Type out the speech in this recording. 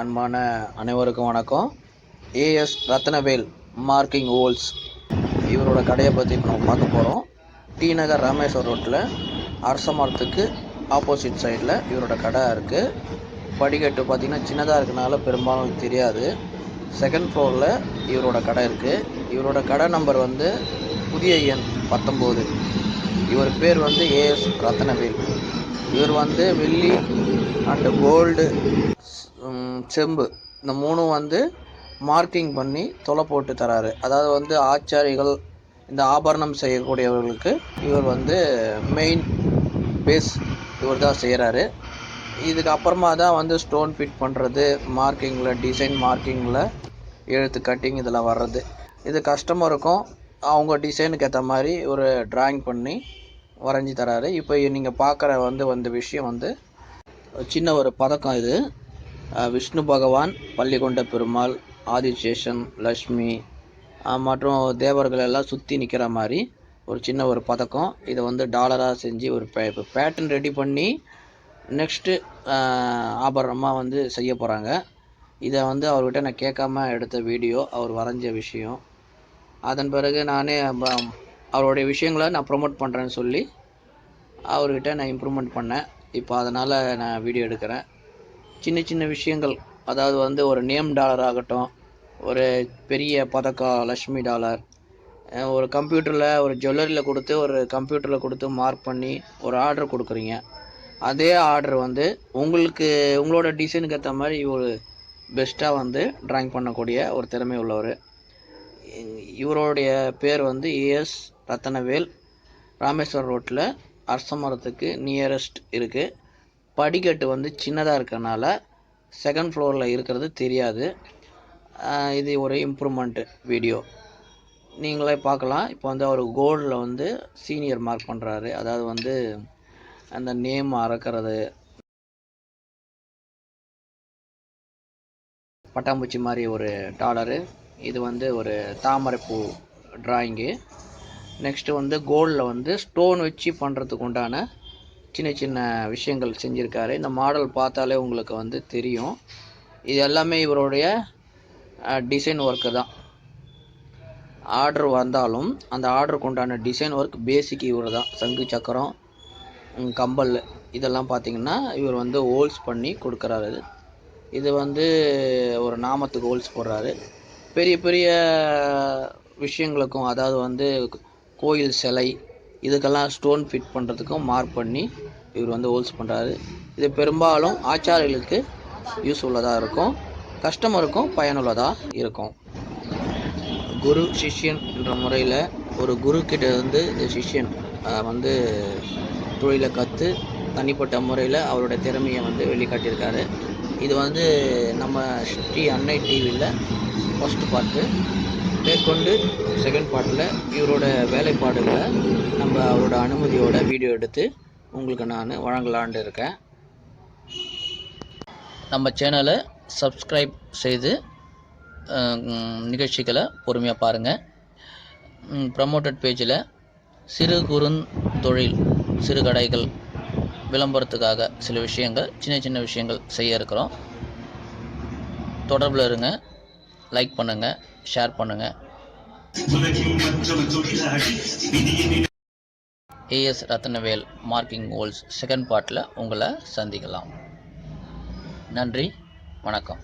அன்பான அனைவருக்கும் வணக்கம். ஏஎஸ் ரத்னவேல் மார்க்கிங் ஹோல்ஸ் இவரோட கடையை பற்றி இப்போ நம்ம பார்க்க போகிறோம். டி நகர் ராமேஸ்வர் ரோட்டில் அரச மரத்துக்கு ஆப்போசிட் சைடில் இவரோட கடை இருக்குது. படிக்கட்டு பார்த்திங்கன்னா சின்னதாக இருக்கனால பெரும்பாலும் தெரியாது. செகண்ட் ஃப்ளோரில் இவரோட கடை இருக்குது. இவரோட கடை நம்பர் வந்து புதிய எண் 19. இவர் பேர் வந்து ஏஎஸ் ரத்னவேல். இவர் வந்து வெள்ளி அண்டு கோல்டு, செம்பு இந்த மூணும் வந்து மார்க்கிங் பண்ணி தொலை போட்டு தராரு. அதாவது வந்து ஆச்சாரிகள், இந்த ஆபரணம் செய்யக்கூடியவர்களுக்கு இவர் வந்து மெயின் பேஸ் இவர் தான் செய்கிறாரு. இதுக்கு அப்புறமா தான் வந்து ஸ்டோன் ஃபிட் பண்ணுறது, மார்க்கிங்கில் டிசைன், மார்க்கிங்கில் எழுத்து கட்டிங் இதெல்லாம் வர்றது. இது கஸ்டமருக்கும் அவங்க டிசைனுக்கு ஏற்ற மாதிரி ஒரு ட்ராயிங் பண்ணி வரைஞ்சி தராரு. இப்போ நீங்கள் பார்க்குற வந்த விஷயம் வந்து சின்ன ஒரு பதக்கம். இது விஷ்ணு பகவான், பள்ளிகொண்ட பெருமாள், ஆதிசேஷன், லக்ஷ்மி மற்றும் தேவர்கள் எல்லாம் சுற்றி நிற்கிற மாதிரி ஒரு சின்ன ஒரு பதக்கம். இதை வந்து டாலராக செஞ்சு ஒரு பேட்டர்ன் ரெடி பண்ணி நெக்ஸ்ட்டு ஆபரணமாக வந்து செய்ய போகிறாங்க. இதை வந்து அவர்கிட்ட நான் கேட்காம எடுத்த வீடியோ, அவர் வரைஞ்ச விஷயம். அதன் பிறகு நானே அவருடைய விஷயங்களை நான் ப்ரொமோட் பண்ணுறேன்னு சொல்லி அவர்கிட்ட நான் இம்ப்ரூவ்மெண்ட் பண்ணேன். இப்போ அதனால் நான் வீடியோ எடுக்கிறேன். சின்ன சின்ன விஷயங்கள், அதாவது வந்து ஒரு நேம் டாலர் ஆகட்டும், ஒரு பெரிய பதக்கம் லக்ஷ்மி டாலர், ஒரு கம்ப்யூட்டரில் ஒரு ஜுவல்லரியில் கொடுத்து ஒரு கம்ப்யூட்டரில் கொடுத்து மார்க் பண்ணி ஒரு ஆர்டர் கொடுக்குறீங்க. அதே ஆர்டர் வந்து உங்களோட டிசைனுக்கு ஏற்ற மாதிரி ஒரு பெஸ்ட்டாக வந்து ட்ராயிங் பண்ணக்கூடிய ஒரு திறமை உள்ளவர். இவருடைய பேர் வந்து ஏஎஸ் ரத்னவேல். ராமேஸ்வரம் ரோட்டில் அரச மரத்துக்கு நியரஸ்ட் இருக்குது. படிக்கட்டு வந்து சின்னதாக இருக்கிறனால செகண்ட் ஃப்ளோரில் இருக்கிறது தெரியாது. இது ஒரு இம்ப்ரூவ்மெண்ட்டு வீடியோ, நீங்களே பார்க்கலாம். இப்போ வந்து அவர் கோல்டில் வந்து சீனியர் மார்க் பண்ணுறாரு. அதாவது வந்து அந்த நேம் அறக்கிறது, பட்டாம்பூச்சி மாதிரி ஒரு டாலரு. இது வந்து ஒரு தாமரைப்பூ ட்ராயிங்கு. நெக்ஸ்ட்டு வந்து கோல்டில் வந்து ஸ்டோன் வச்சு பண்ணுறதுக்கு உண்டான சின்ன சின்ன விஷயங்கள் செஞ்சுருக்காரு. இந்த மாடல் பார்த்தாலே உங்களுக்கு வந்து தெரியும். இது எல்லாமே இவருடைய டிசைன் ஒர்க்கு தான். ஆர்டர் வந்தாலும் அந்த ஆர்டருக்கு உண்டான டிசைன் ஒர்க் பேசிக் இவர் தான். சங்கு சக்கரம், கம்பல் இதெல்லாம் பார்த்திங்கன்னா இவர் வந்து ஹோல்ஸ் பண்ணி கொடுக்குறாரு. இது வந்து ஒரு நாமத்துக்கு ஹோல்ஸ் போடுறாரு. பெரிய பெரிய விஷயங்களுக்கும், அதாவது வந்து கோயில் சிலை இதுக்கெல்லாம் ஸ்டோன் ஃபிட் பண்ணுறதுக்கும் மார்க் பண்ணி இவர் வந்து ஹோல்ஸ் பண்ணுறாரு. இது பெரும்பாலும் ஆச்சாரிகளுக்கு யூஸ்ஃபுல்லாக இருக்கும், கஸ்டமருக்கும் பயனுள்ளதாக இருக்கும். குரு சிஷ்யன் என்ற முறையில் ஒரு குரு கிட்ட இருந்து இந்த சிஷ்யன் வந்து தொழிலை கற்று தனிப்பட்ட முறையில் அவருடைய திறமையை வந்து வெளிக்காட்டியிருக்காரு. இது வந்து நம்ம ஸ்ரீ அன்னை டிவியில் ஃபஸ்ட்டு பார்ட்டு. மேற்கொண்டு செகண்ட் பார்ட்டில் இவரோட வேலைப்பாடுகளை நம்ம அவரோட அனுமதியோட வீடியோ எடுத்து உங்களுக்கு நான் வழங்கலான்னு இருக்கேன். நம்ம சேனலை சப்ஸ்கிரைப் செய்து நிகழ்ச்சிகளை பொறுமையாக பாருங்கள். ப்ரமோட்டட் பேஜில் சிறு குறுந்தொழில் சிறுகடைகள் விளம்பரத்துக்காக சில விஷயங்கள், சின்ன சின்ன விஷயங்கள் செய்ய இருக்கிறோம். தொடர்பில் இருங்க, லைக் பண்ணுங்கள், ஷேர் பண்ணுங்கள். As Rathnavel marking holes second பார்ட்டில் உங்களை சந்திக்கலாம். நன்றி, வணக்கம்.